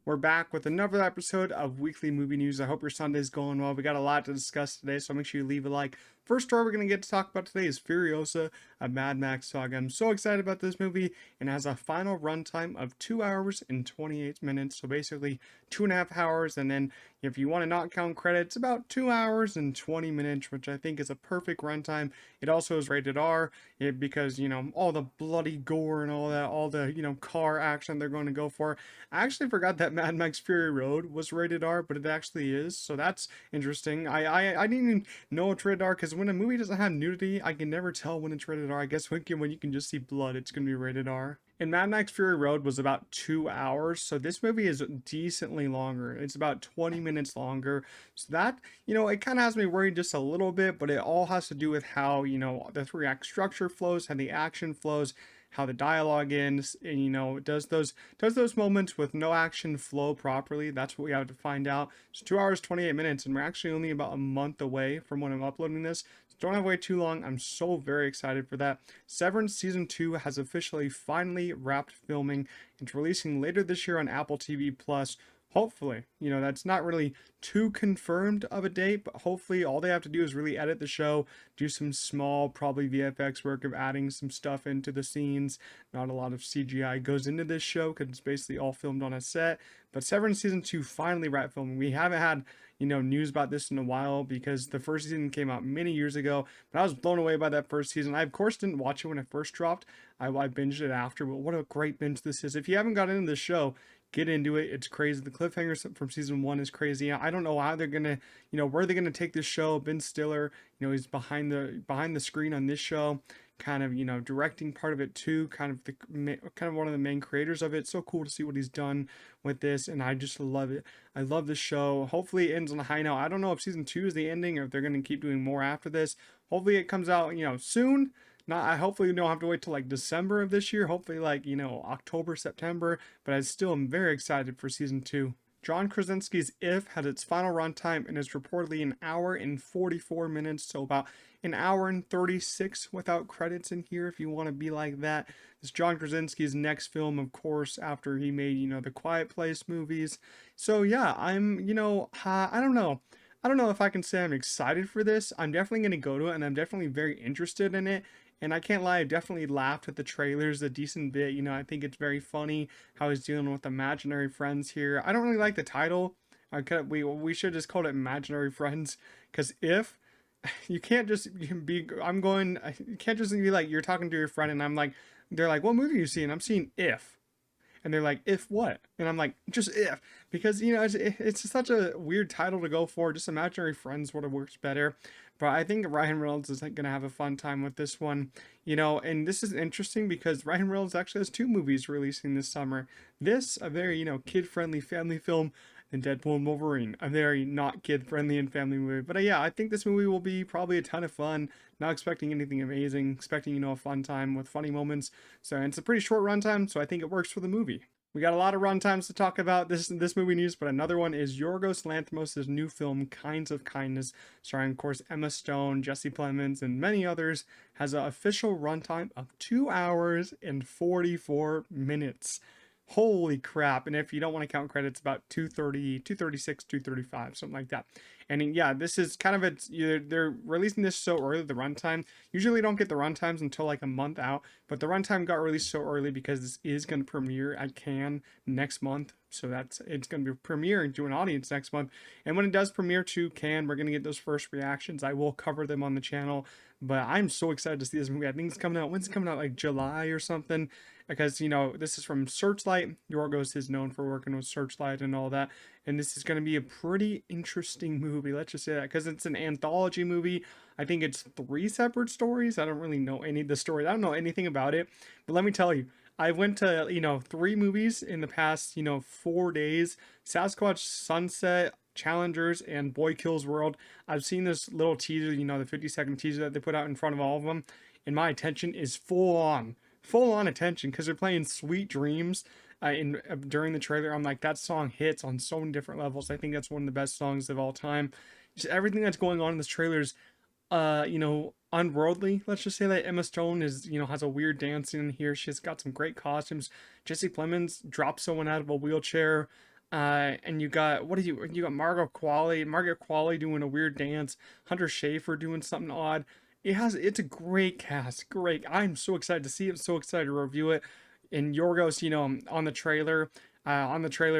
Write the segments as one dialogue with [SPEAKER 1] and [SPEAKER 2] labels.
[SPEAKER 1] We're back with another episode of Weekly Movie News. I hope your Sunday's going well. We got a lot to discuss today, so make sure you leave a like. First story we're going to get to talk about today is Furiosa, a Mad Max saga. I'm so excited about this movie, and it has a final runtime of 2 hours and 28 minutes, so basically 2.5 hours, and then if you want to not count credits, about 2 hours and 20 minutes, which I think is a perfect runtime. It also is rated R, because, all the bloody gore and all that, all the, car action they're going to go for. I actually forgot that Mad Max Fury Road was rated R, but it actually is, so that's interesting. I didn't even know it's rated R, because when a movie doesn't have nudity, I can never tell when it's rated R. I guess when you can just see blood, it's going to be rated R. And Mad Max Fury Road was about 2 hours, so this movie is decently longer. It's about 20 minutes longer. So that, it kind of has me worried just a little bit, but it all has to do with how, the three-act structure flows, how the action flows, how the dialogue ends, and does those moments with no action flow properly? That's what we have to find out. It's 2 hours 28 minutes, and we're actually only about a month away from when I'm uploading this. So don't have to wait too long. I'm so very excited for that. Severance season 2 has officially finally wrapped filming. It's releasing later this year on Apple TV Plus. Hopefully, that's not really too confirmed of a date, but hopefully all they have to do is really edit the show, do some small, probably VFX work of adding some stuff into the scenes. Not a lot of CGI goes into this show because it's basically all filmed on a set. But Severance season 2 finally wrapped filming. We haven't had, news about this in a while because the first season came out many years ago, but I was blown away by that first season. I, of course, didn't watch it when it first dropped. I binged it after, but what a great binge this is. If you haven't got into the show, get into it. It's crazy. The cliffhangers from season 1 is crazy. I don't know how they're gonna, where they're gonna take this show. Ben Stiller, he's behind the screen on this show, kind of, directing part of it too. Kind of one of the main creators of it. It's so cool to see what he's done with this, and I just love it. I love this show. Hopefully, it ends on a high note. I don't know if season 2 is the ending or if they're gonna keep doing more after this. Hopefully, it comes out, soon. I hopefully don't have to wait till like December of this year. Hopefully October, September. But I still am very excited for season 2. John Krasinski's If had its final runtime and is reportedly an hour and 44 minutes, so about an hour and 36 without credits in here if you want to be like that. It's John Krasinski's next film, of course, after he made, the Quiet Place movies. So yeah, I'm, I don't know. I don't know if I can say I'm excited for this. I'm definitely going to go to it, and I'm definitely very interested in it. And I can't lie, I definitely laughed at the trailers a decent bit. I think it's very funny how he's dealing with imaginary friends here. I don't really like the title. We should just call it Imaginary Friends, because if you can't just be, you can't just be like, you're talking to your friend, and I'm like, they're like, what movie are you seeing? I'm seeing If. And they're like, if what? And I'm like, just if. Because, it's such a weird title to go for. Just Imaginary Friends would have worked better. But I think Ryan Reynolds is going to have a fun time with this one. And this is interesting because Ryan Reynolds actually has 2 movies releasing this summer. This, a very, kid-friendly family film, and Deadpool and Wolverine, a very not kid-friendly and family movie. But yeah, I think this movie will be probably a ton of fun. Not expecting anything amazing, expecting, a fun time with funny moments. So it's a pretty short runtime, so I think it works for the movie. We got a lot of runtimes to talk about this movie news, but another one is Yorgos Lanthimos' new film, Kinds of Kindness, starring, of course, Emma Stone, Jesse Plemons, and many others, has an official runtime of 2 hours and 44 minutes. Holy crap. And if you don't want to count credits, about 230, 236, 235, something like that. And yeah, this is kind of they're releasing this so early, the runtime. Usually don't get the runtimes until like a month out, but the runtime got released so early because this is going to premiere at Cannes next month. So it's going to be premiering to an audience next month. And when it does premiere to Cannes, we're going to get those first reactions. I will cover them on the channel, but I'm so excited to see this movie. I think it's coming out, when's it coming out? Like July or something? Because, this is from Searchlight. Yorgos is known for working with Searchlight and all that. And this is going to be a pretty interesting movie. Let's just say that, because it's an anthology movie. I think it's 3 separate stories. I don't really know any of the stories. I don't know anything about it. But let me tell you, I went to, 3 movies in the past, 4 days. Sasquatch Sunset, Challengers, and Boy Kills World. I've seen this little teaser, the 50-second teaser that they put out in front of all of them. And my attention is full on attention, because they're playing Sweet Dreams during the trailer. I'm like, that song hits on so many different levels. I think that's one of the best songs of all time. Just everything that's going on in this trailer is unworldly. Let's just say that Emma Stone is, has a weird dance in here. She's got some great costumes. Jesse Plemons drops someone out of a wheelchair. And you got Margaret Qualley doing a weird dance, Hunter Schafer doing something odd. It's a great cast. Great. I'm so excited to see it. I'm so excited to review it. And Yorgos, on the trailer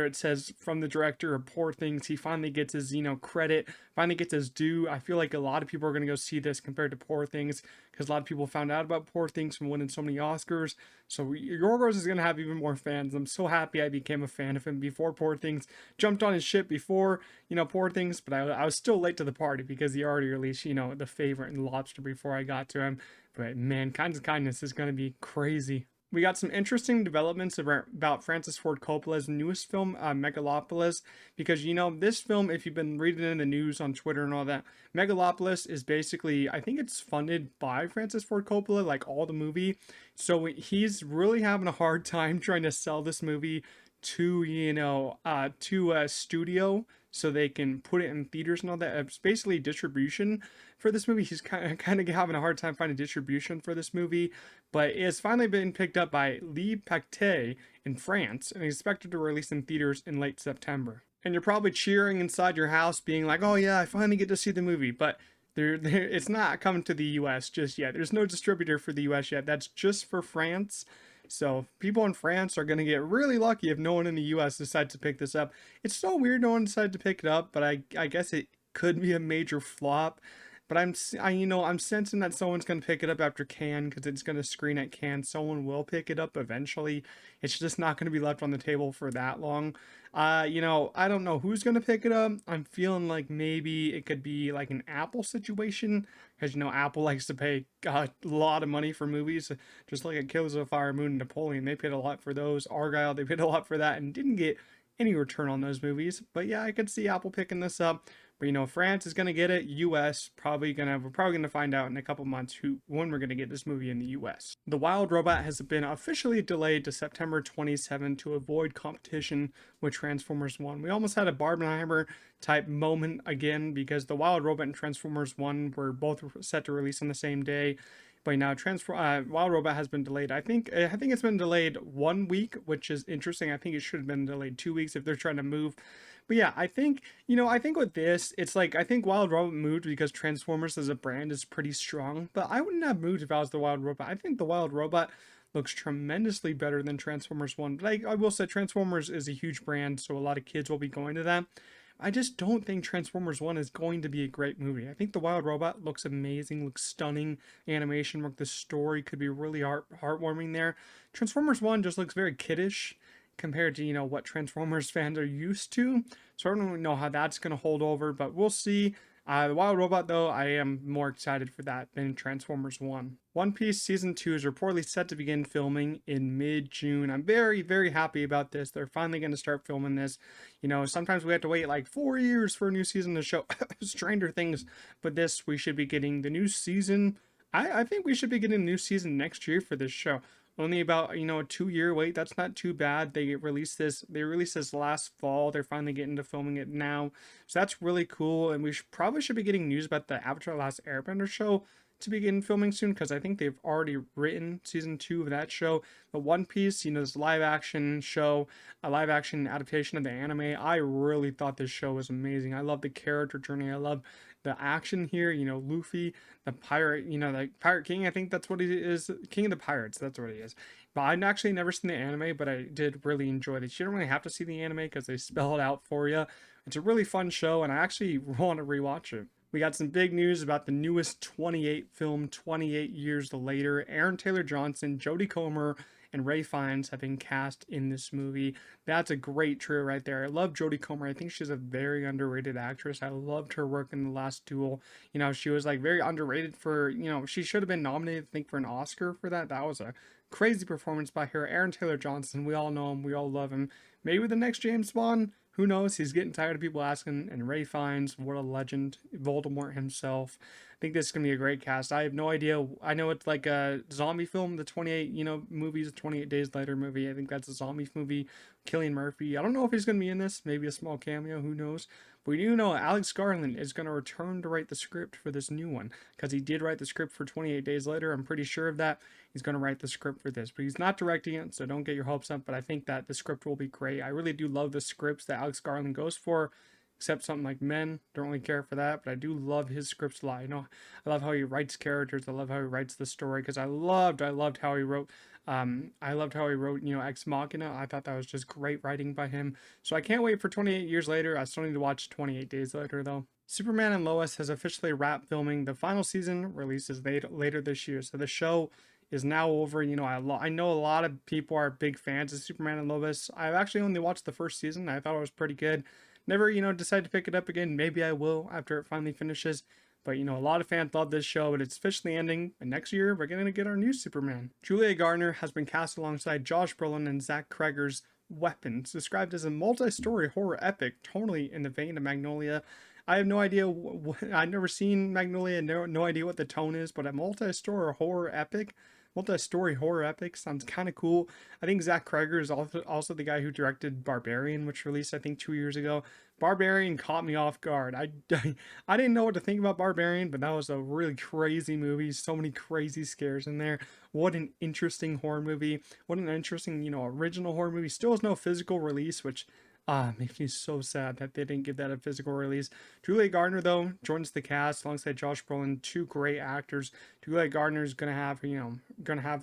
[SPEAKER 1] it says from the director of Poor Things, he finally gets his, credit, finally gets his due. I feel like a lot of people are going to go see this compared to Poor Things because a lot of people found out about Poor Things from winning so many Oscars. So Yorgos is going to have even more fans. I'm so happy I became a fan of him before Poor Things, jumped on his ship before, Poor Things, but I was still late to the party because he already released, The Favorite and Lobster before I got to him. But man, Kinds of Kindness is going to be crazy. We got some interesting developments about Francis Ford Coppola's newest film, Megalopolis, because this film, if you've been reading in the news on Twitter and all that, Megalopolis is basically, I think it's funded by Francis Ford Coppola, like all the movie. So he's really having a hard time trying to sell this movie to to a studio so they can put it in theaters and all that. It's basically distribution for this movie. He's kind of having a hard time finding distribution for this movie, but it has finally been picked up by Lee Pacte in France and is expected to release in theaters in late September. And you're probably cheering inside your house, being like, "Oh yeah, I finally get to see the movie," but it's not coming to the U.S. just yet. There's no distributor for the U.S. yet. That's just for France. So people in France are going to get really lucky if no one in the US decides to pick this up. It's so weird no one decided to pick it up, but I guess it could be a major flop. But I'm sensing that someone's going to pick it up after Cannes because it's going to screen at Cannes. Someone will pick it up eventually. It's just not going to be left on the table for that long. I don't know who's going to pick it up. I'm feeling like maybe it could be like an Apple situation because Apple likes to pay a lot of money for movies, just like at Killers of the Fire Moon and Napoleon. They paid a lot for those. Argyle, they paid a lot for that and didn't get any return on those movies. But yeah, I could see Apple picking this up. But France is gonna get it. US we're probably gonna find out in a couple months when we're gonna get this movie in the US. The Wild Robot has been officially delayed to September 27 to avoid competition with Transformers 1. We almost had a Barbenheimer type moment again because the Wild Robot and Transformers 1 were both set to release on the same day. But now Wild Robot has been delayed. I think it's been delayed 1 week, which is interesting. I think it should have been delayed 2 weeks if they're trying to move. But yeah, I think with this, it's like I think Wild Robot moved because Transformers as a brand is pretty strong. But I wouldn't have moved if I was the Wild Robot. I think the Wild Robot looks tremendously better than Transformers 1. But I will say Transformers is a huge brand, so a lot of kids will be going to that. I just don't think Transformers 1 is going to be a great movie. I think The Wild Robot looks amazing, looks stunning, animation work, the story could be really heartwarming there. Transformers 1 just looks very kiddish compared to, what Transformers fans are used to. So I don't really know how that's going to hold over, but we'll see. The Wild Robot, though, I am more excited for that than Transformers 1. One Piece Season 2 is reportedly set to begin filming in mid-June. I'm very, very happy about this. They're finally going to start filming this. Sometimes we have to wait like 4 years for a new season to show Stranger Things, but this, we should be getting the new season. I think we should be getting a new season next year for this show. Only about a 2-year wait. That's not too bad. They released this last fall. They're finally getting to filming it now, so that's really cool. And we probably should be getting news about the Avatar: The Last Airbender show to begin filming soon, because I think they've already written season 2 of that show. The One Piece, this live action show, a live action adaptation of the anime. I really thought this show was amazing. I love the character journey. I love the action here. Luffy, the pirate, the Pirate King. I think that's what he is. King of the Pirates. That's what he is. But I've actually never seen the anime, but I did really enjoy it. You don't really have to see the anime because they spell it out for you. It's a really fun show, and I actually want to rewatch it. We got some big news about the newest 28 film, 28 Years Later. Aaron Taylor Johnson, Jodie Comer, and Ray Fiennes have been cast in this movie. That's a great trio right there. I love Jodie Comer. I think she's a very underrated actress. I loved her work in The Last Duel. She was like very underrated for, she should have been nominated, I think, for an Oscar for that. That was a crazy performance by her. Aaron Taylor Johnson, we all know him. We all love him. Maybe the next James Bond. Who knows? He's getting tired of people asking. And Ray Fiennes, what a legend. Voldemort himself. I think this is going to be a great cast. I have no idea. I know it's like a zombie film, the 28, movies, 28 Days Later movie. I think that's a zombie movie. Cillian Murphy. I don't know if he's going to be in this, maybe a small cameo, who knows. But we do know Alex Garland is going to return to write the script for this new one, because he did write the script for 28 Days Later. I'm pretty sure of that. He's going to write the script for this, but he's not directing it, so don't get your hopes up. But I think that the script will be great. I really do love the scripts that Alex Garland goes for, except something like Men. Don't really care for that, but I do love his scripts a lot. You know, I love how he writes characters. I love how he writes the story, because I loved how he wrote. You know, Ex Machina. I thought that was just great writing by him. So I can't wait for 28 years later. I still need to watch 28 Days Later though. Superman and Lois has officially wrapped filming. The final season releases later this year. So the show is now over. You know, I know a lot of people are big fans of Superman and Lois. I've actually only watched the first season. I thought it was pretty good. Never, you know, decided to pick it up again. Maybe I will after it finally finishes. But, you know, a lot of fans love this show, but it's officially ending. And next year, we're going to get our new Superman. Julia Garner has been cast alongside Josh Brolin and Zach Cregger's Weapons, described as a multi-story horror epic, totally in the vein of Magnolia. I have no idea. I've never seen Magnolia, no idea what the tone is, but a multi-story horror epic sounds kind of cool. I think Zach Cregger is also the guy who directed Barbarian, which released I think 2 years ago. Barbarian caught me off guard. I didn't know what to think about Barbarian, but that was a really crazy movie. So many crazy scares in there. What an interesting horror movie. What an interesting, you know, original horror movie. Still has no physical release, which makes me so sad that they didn't give that a physical release. Julia Gardner, though, joins the cast alongside Josh Brolin, two great actors. Julia Gardner is gonna have,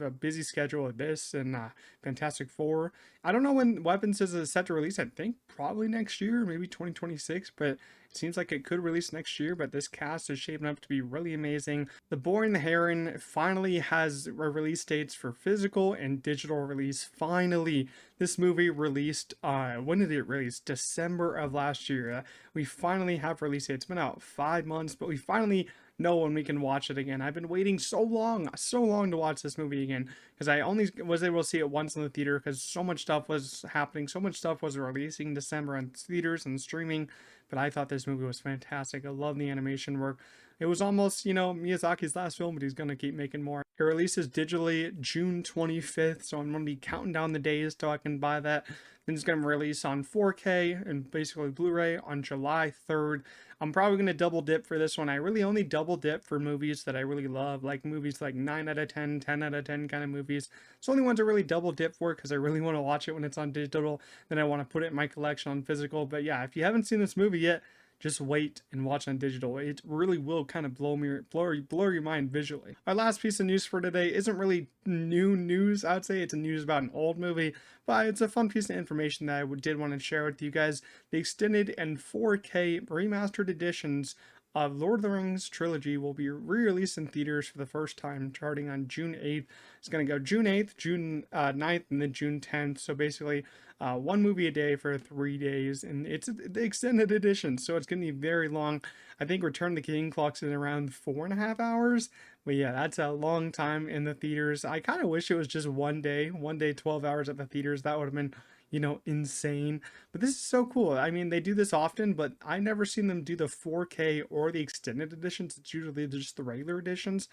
[SPEAKER 1] a busy schedule with this and Fantastic Four. I don't know when Weapons is set to release. I think probably next year, maybe 2026, but it seems like it could release next year. But this cast is shaping up to be really amazing. The Boy and the Heron finally has release dates for physical and digital release. Finally, this movie released, when did it release? December of last year. We finally have release dates. It's been out 5 months, but we finally know when we can watch it again. I've been waiting so long to watch this movie again, because I only was able to see it once in the theater because so much stuff was happening. So much stuff was releasing December on theaters and streaming, but I thought this movie was fantastic. I love the animation work. It was almost, you know, Miyazaki's last film, but he's going to keep making more. It releases digitally June 25th, so I'm going to be counting down the days till I can buy that. Then it's going to release on 4K and basically Blu-ray on July 3rd. I'm probably going to double dip for this one. I really only double dip for movies that I really love, like movies like 9 out of 10, 10 out of 10 kind of movies. It's the only ones I really double dip for because I really want to watch it when it's on digital. Then I want to put it in my collection on physical. But yeah, if you haven't seen this movie yet, just wait and watch on digital. It really will kind of blow your mind visually. Our last piece of news for today isn't really new news. I would say it's a news about an old movie, but it's a fun piece of information that I did want to share with you guys. The extended and 4K remastered editions of Lord of the Rings trilogy will be re-released in theaters for the first time, starting on June 8th. It's going to go June 8th, June 9th, and then June 10th. So basically, one movie a day for 3 days, and it's the extended edition, so it's going to be very long. I think Return of the King clocks in around 4.5 hours. But yeah, that's a long time in the theaters. I kind of wish it was just one day, 12 hours at the theaters. That would have been, you know, insane. But this is so cool. I mean, they do this often, but I never seen them do the 4K or the extended editions. It's usually just the regular editions.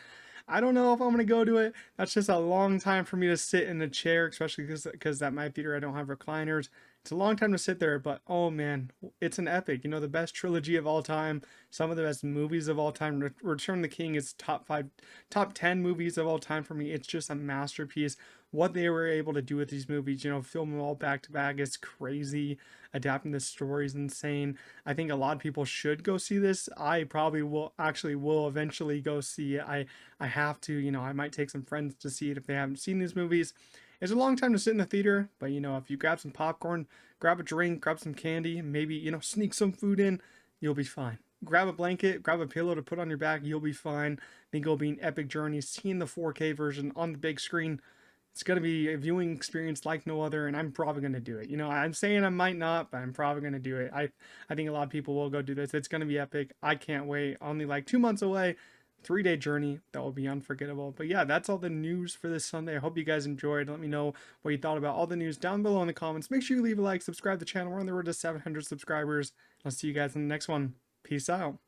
[SPEAKER 1] I don't know if I'm gonna go to it. That's just a long time for me to sit in a chair, especially because at my theater I don't have recliners. It's a long time to sit there, but oh man, it's an epic. You know, the best trilogy of all time, some of the best movies of all time. Return of the King is top 10 movies of all time for me. It's just a masterpiece. What they were able to do with these movies, you know, film them all back to back, is crazy. Adapting the story is insane. I think a lot of people should go see this. I probably will eventually go see it. I have to, you know, I might take some friends to see it if they haven't seen these movies. It's a long time to sit in the theater, but you know, if you grab some popcorn, grab a drink, grab some candy, maybe, you know, sneak some food in, you'll be fine. Grab a blanket, grab a pillow to put on your back, you'll be fine. I think it'll be an epic journey. Seeing the 4K version on the big screen, it's going to be a viewing experience like no other, and I'm probably going to do it. You know, I'm saying I might not, but I'm probably going to do it. I think a lot of people will go do this. It's going to be epic. I can't wait. Only like 2 months away. 3-day journey that will be unforgettable. But yeah, that's all the news for this Sunday. I hope you guys enjoyed. Let me know what you thought about all the news down below in the comments. Make sure you leave a like, subscribe to the channel. We're on the road to 700 subscribers. I'll see you guys in the next one. Peace out.